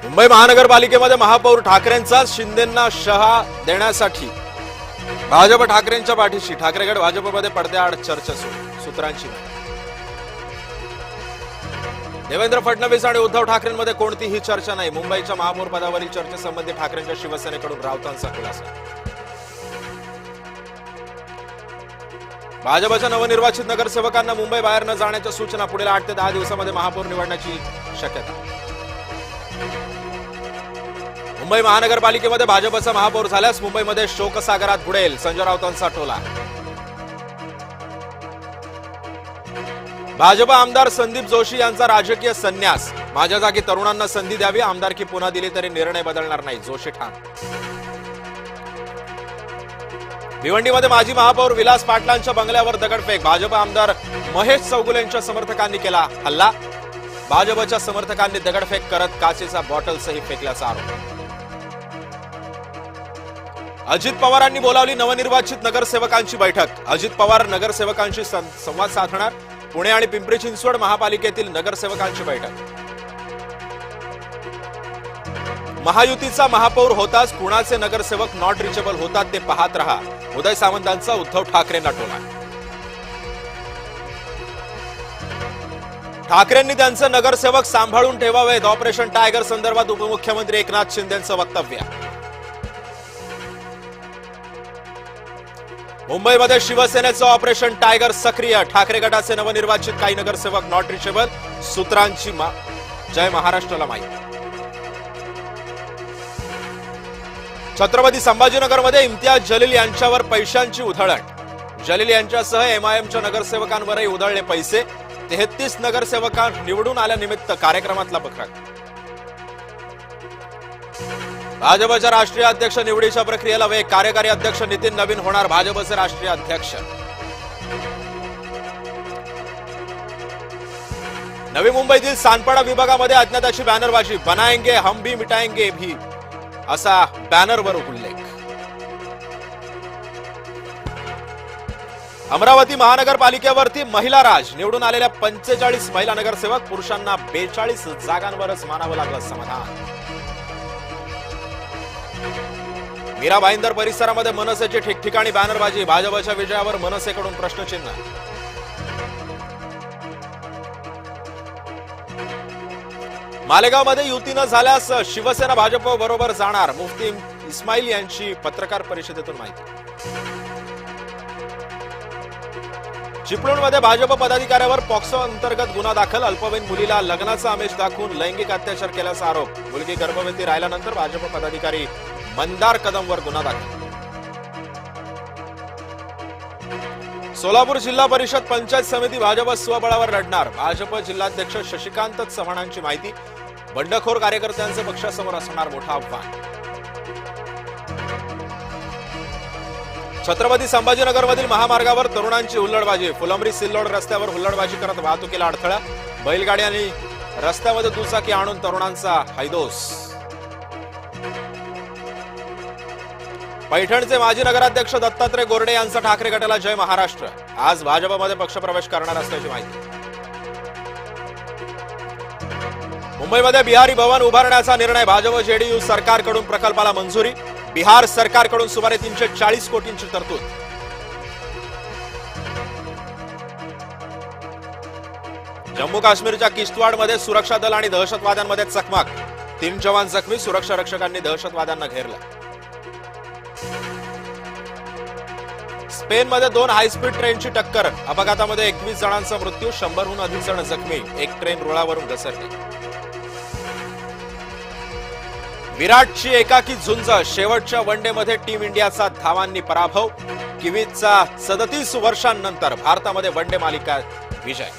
मुंबई महानगरपालिकेमध्ये महापौर ठाकरेंचा शिंदेंना शहा देण्यासाठी भाजप ठाकरेंच्या पाठीशी. ठाकरेगड भाजपमध्ये पडद्याआड चर्चा सुरू. सूत्रांची देवेंद्र फडणवीस आणि उद्धव ठाकरेंमध्ये कोणतीही चर्चा नाही. मुंबईच्या महापौर पदावरील चर्चेसंबंधी ठाकरेंच्या शिवसेनेकडून राऊतांचा खुलासा. भाजपच्या नवनिर्वाचित नगरसेवकांना मुंबई बाहेर न जाण्याच्या सूचना. पुढील 8 ते 10 दिवसांमध्ये महापौर निवडण्याची शक्यता. मुंबई महानगरपालिकेमध्ये भाजपचा महापौर झाल्यास मुंबईमध्ये शोकसागरात बुडेल. संजय राऊतांचा टोला. भाजप आमदार संदीप जोशी यांचा राजकीय संन्यास. माझ्या जागी तरुणांना संधी द्यावी. आमदारकी पुन्हा दिली तरी निर्णय बदलणार नाही. जोशी ठाम. भिवंडीमध्ये माजी महापौर विलास पाटलांच्या बंगल्यावर दगडफेक. भाजप आमदार महेश चौगुलेंच्या समर्थकांनी केला हल्ला. भाजपच्या समर्थकांनी दगडफेक करत काचेचा बॉटलसही फेकल्याचा आरोप. अजित पवारांनी बोलावली नवनिर्वाचित नगरसेवकांची बैठक. अजित पवार नगरसेवकांशी संवाद साधणार. पुणे आणि पिंपरी चिंचवड महापालिकेतील नगरसेवकांची बैठक. महायुतीचा महापौर होताच कुणाचे नगरसेवक नॉट रिचेबल होतात ते पाहत रहा. उदय सामंतांचा उद्धव ठाकरेंना टोला. ठाकरेंनी त्यांचे नगरसेवक सांभाळून ठेवावेत. ऑपरेशन टायगर संदर्भात उपमुख्यमंत्री एकनाथ शिंदेंचं वक्तव्य. मुंबईमध्ये शिवसेनेचं ऑपरेशन टायगर सक्रिय. ठाकरे गटाचे नवनिर्वाचित काही नगरसेवक नॉट रिचेबल. सूत्रांची जय महाराष्ट्राला माहिती. छत्रपती संभाजीनगरमध्ये इम्तियाज जलील यांच्यावर पैशांची उधळण. जलील यांच्यासह एमआयएमच्या नगरसेवकांवरही उधळले पैसे. 33 नगरसेवकां निवडून आल्यानिमित्त कार्यक्रमातला बखर. भाजपच्या राष्ट्रीय अध्यक्ष निवडीच्या प्रक्रियेला वेग. कार्यकारी अध्यक्ष नितीन नवीन होणार भाजपचे राष्ट्रीय अध्यक्ष. नवी मुंबईतील सानपाडा विभागामध्ये अज्ञाताची बॅनरबाजी. बनाएंगे हम भी मिटाएंगे भी असा बॅनरवर उल्लेख. अमरावती महानगरपालिकेवरती महिला राज. निवडून आलेल्या 45 महिला नगरसेवक. पुरुषांना 42 जागांवरच मानावं लागलं समाधान. मीरा भाईंदर परिसरामध्ये मनसेची ठिकठिकाणी बॅनरबाजी. भाजपच्या विजयावर मनसेकडून प्रश्नचिन्ह. मालेगावमध्ये युती न झाल्यास शिवसेना भाजप बरोबर जाणार. मुफ्ती इस्माईल यांची पत्रकार परिषदेतून माहिती. चिपळूणमध्ये भाजप पदाधिकाऱ्यावर पॉक्सो अंतर्गत गुन्हा दाखल. अल्पवयीन मुलीला लग्नाचा आमिष दाखवून लैंगिक अत्याचार केल्याचा आरोप. मुलगी गर्भवती राहिल्यानंतर भाजप पदाधिकारी मंदार कदमवर गुन्हा दाखल. सोलापूर जिल्हा परिषद पंचायत समिती भाजप स्वबळावर लढणार. भाजप जिल्हाध्यक्ष शशिकांत चव्हाणांची माहिती. बंडखोर कार्यकर्त्यांचे पक्षासमोर असणार मोठं आव्हान. छत्रपती संभाजीनगरमधील महामार्गावर तरुणांची हुल्लडबाजी. फुलंब्री सिल्लोड रस्त्यावर हुल्लडबाजी करत वाहतुकीला अडथळा. बैलगाडी आणि रस्त्यामध्ये दुचाकी आणून तरुणांचा हैदोस. पैठणचे माजी नगराध्यक्ष दत्तात्रय गोरडे यांचा ठाकरे गटाला जय महाराष्ट्र. आज भाजपमध्ये पक्षप्रवेश करणार असल्याची माहिती. मुंबईमध्ये बिहारी भवन उभारण्याचा निर्णय. भाजप जेडीयू सरकारकडून प्रकल्पाला मंजुरी. बिहार सरकारकडून सुमारे 340 कोटींची तरतूद. जम्मू काश्मीरच्या किश्तवाडमध्ये सुरक्षा दल आणि दहशतवाद्यांमध्ये चकमक. 3 जवान जखमी. सुरक्षा रक्षकांनी दहशतवाद्यांना घेरलं. स्पेनमध्ये 2 हायस्पीड ट्रेनची टक्कर. अपघातामध्ये 21 जणांचा मृत्यू. 100हून अधिक जण जखमी. एक ट्रेन रुळावरून घसरली. विराटची एकाकी झुंज. शेवटच्या वनडेमध्ये टीम इंडियाचा धावांनी पराभव. किवीजचा 37 वर्षांनंतर भारतामध्ये वनडे मालिका विजय.